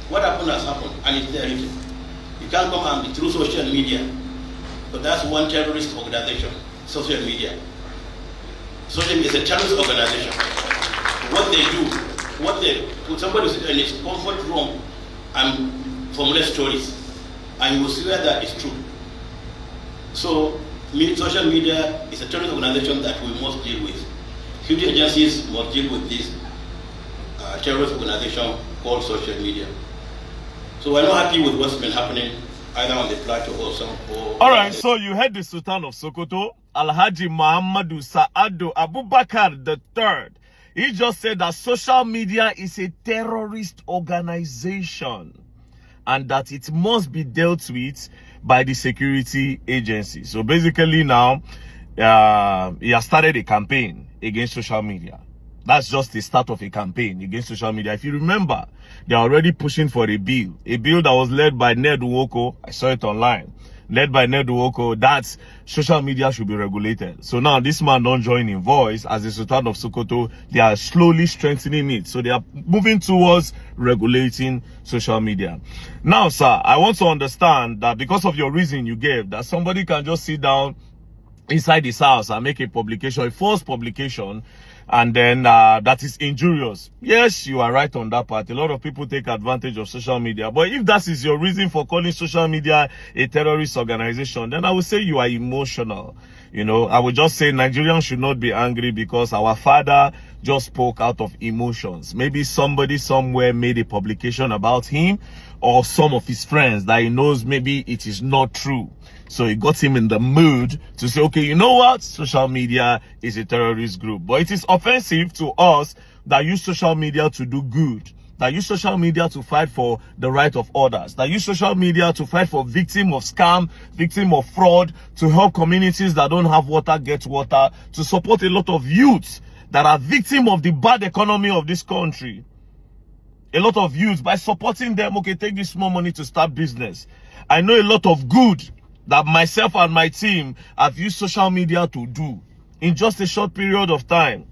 What happened has happened, and it's there written. You can't come and be through social media, but that's one terrorist organization, social media. Social media is a terrorist organization. What they do, put somebody in his comfort room and formulate stories, and you will see where that is true. So, social media is a terrorist organization that we must deal with. Security agencies must deal with this terrorist organization called social media. So we're not happy with what's been happening either on the plateau or some. All right, so you heard the Sultan of Sokoto, Alhaji Muhammadu Sa'adu Abubakar III. He just said that social media is a terrorist organization and that it must be dealt with by the security agency. So basically now, he has started a campaign against social media. That's just the start of a campaign against social media. If you remember, they're already pushing for a bill that was led by Ned Nwoko. I saw it online. Led by Ned Nwoko, that social media should be regulated. So now this man don't join in voice as the Sultan of Sokoto. They are slowly strengthening it. So they are moving towards regulating social media. Now, sir, I want to understand that because of your reason you gave, that somebody can just sit down inside his house and make a publication, a false publication, and then that is injurious. Yes, you are right on that part. A lot of people take advantage of social media. But if that is your reason for calling social media a terrorist organization, then I would say you are emotional. You know, I would just say Nigerians should not be angry because our father just spoke out of emotions. Maybe somebody somewhere made a publication about him or some of his friends that he knows maybe it is not true. So it got him in the mood to say, okay, you know what? Social media is a terrorist group. But it is offensive to us that use social media to do good, that use social media to fight for the right of others, that use social media to fight for victims of scam, victims of fraud, to help communities that don't have water get water, to support a lot of youths that are victims of the bad economy of this country. A lot of youths, by supporting them, okay, take this small money to start business. I know a lot of good that myself and my team have used social media to do in just a short period of time.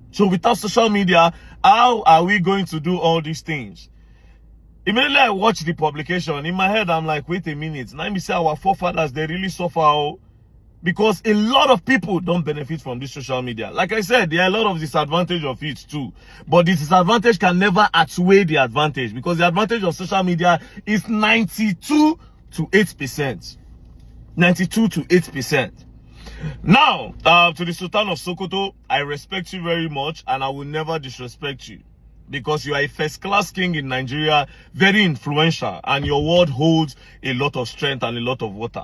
So without social media, how are we going to do all these things? Immediately I watched the publication, in my head I'm like, wait a minute, now let me say our forefathers, they really suffer, because a lot of people don't benefit from this social media. Like I said, there are a lot of disadvantage of it too. But the disadvantage can never outweigh the advantage, because the advantage of social media is 92 to 8%. 92 to 8%. Now, to the Sultan of Sokoto, I respect you very much and I will never disrespect you, because you are a first-class king in Nigeria, very influential, and your word holds a lot of strength and a lot of water.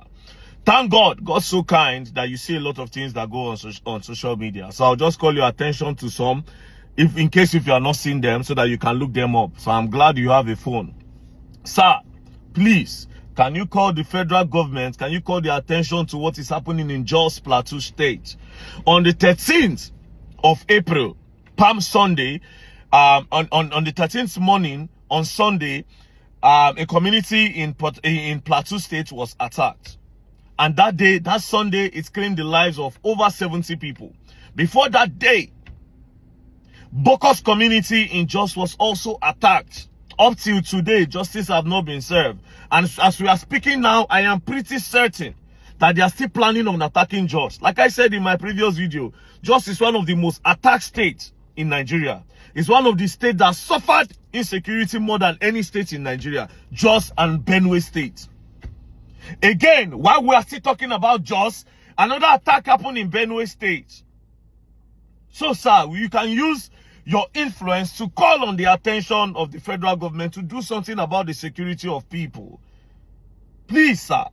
Thank God, God's so kind that you see a lot of things that go on social media. So I'll just call your attention to some, in case you are not seeing them, so that you can look them up. So I'm glad you have a phone. Sir, please, can you call the federal government? Can you call their attention to what is happening in Jos Plateau State? On the 13th of April, Palm Sunday, on the 13th morning, on Sunday, a community in Plateau State was attacked. And that day, that Sunday, it claimed the lives of over 70 people. Before that day, Bokos community in Jos was also attacked. Up till today, justice have not been served. And as we are speaking now, I am pretty certain that they are still planning on attacking Jos. Like I said in my previous video, Jos is one of the most attacked states in Nigeria. It's one of the states that suffered insecurity more than any state in Nigeria. Jos and Benue State. Again, while we are still talking about Jos, another attack happened in Benue State. So, sir, you can use your influence to call on the attention of the federal government to do something about the security of people. Please, sir.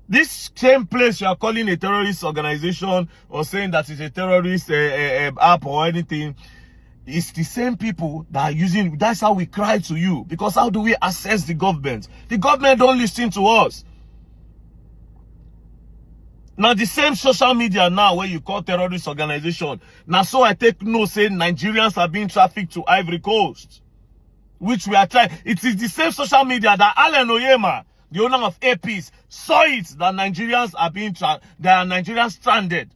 This same place you are calling a terrorist organization or saying that it's a terrorist app or anything, it's the same people that are using. That's how we cry to you. Because how do we assess the government? The government don't listen to us. Now the same social media now where you call terrorist organization. Now so I take note saying Nigerians are being trafficked to Ivory Coast. Which we are trying. It is the same social media that Alan Oyema, the owner of APs, saw it that Nigerians are being there are Nigerians stranded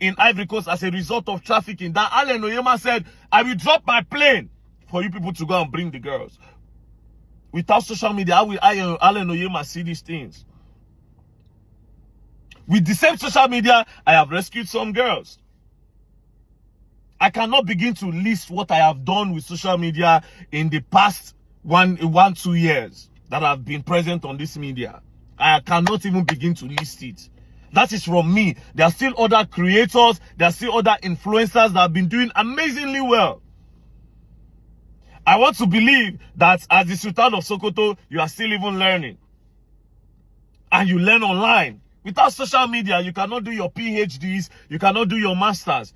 in Ivory Coast as a result of trafficking. That Alan Oyema said, I will drop my plane for you people to go and bring the girls. Without social media, how will Allen Oyema see these things? With the same social media, I have rescued some girls. I cannot begin to list what I have done with social media in the past 2 years that I've been present on this media. I cannot even begin to list it. That is from me. There are still other creators, there are still other influencers that have been doing amazingly well. I want to believe that as the Sultan of Sokoto, you are still even learning. And you learn online. Without social media, you cannot do your PhDs, you cannot do your masters.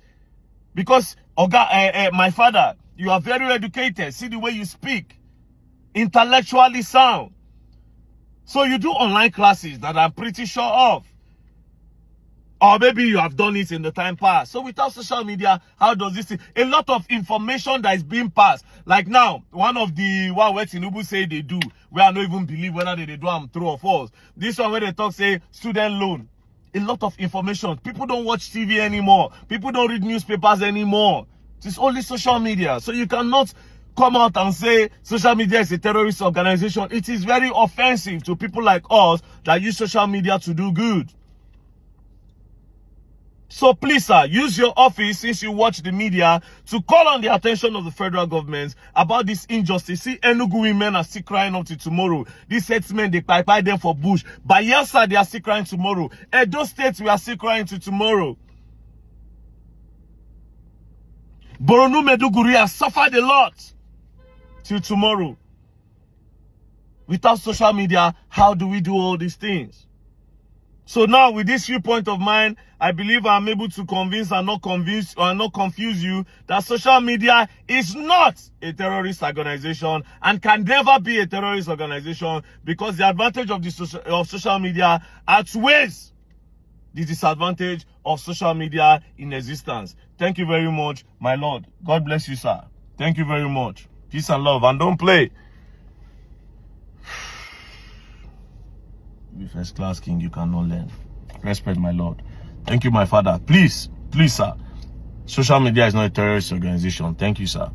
Because, my father, you are very educated. See the way you speak. Intellectually sound. So you do online classes that I'm pretty sure of. Or maybe you have done it in the time past. So without social media, how does this thing? A lot of information that is being passed. Like now, one where Tinubu say they do, where I don't even believe whether they do them true or false. This one where they talk say student loan. A lot of information. People don't watch TV anymore. People don't read newspapers anymore. It's only social media. So you cannot come out and say social media is a terrorist organization. It is very offensive to people like us that use social media to do good. So please, sir, use your office, since you watch the media, to call on the attention of the federal government about this injustice. See, Enugu women are still crying up to tomorrow. These herdsmen, they buy them for bush. Bayelsa, they are still crying tomorrow. Edo State, we are still crying to tomorrow. Borno, Meduguri has suffered a lot till tomorrow. Without social media, how do we do all these things? So now, with this viewpoint of mine, I believe I'm able to convince and not confuse you that social media is not a terrorist organization and can never be a terrorist organization, because the advantage of social media outweighs the disadvantage of social media in existence. Thank you very much, my Lord. God bless you, sir. Thank you very much. Peace and love, and don't play. Be first class king, you cannot learn. Respect, my Lord. Thank you, my father. Please, sir. Social media is not a terrorist organization. Thank you, sir.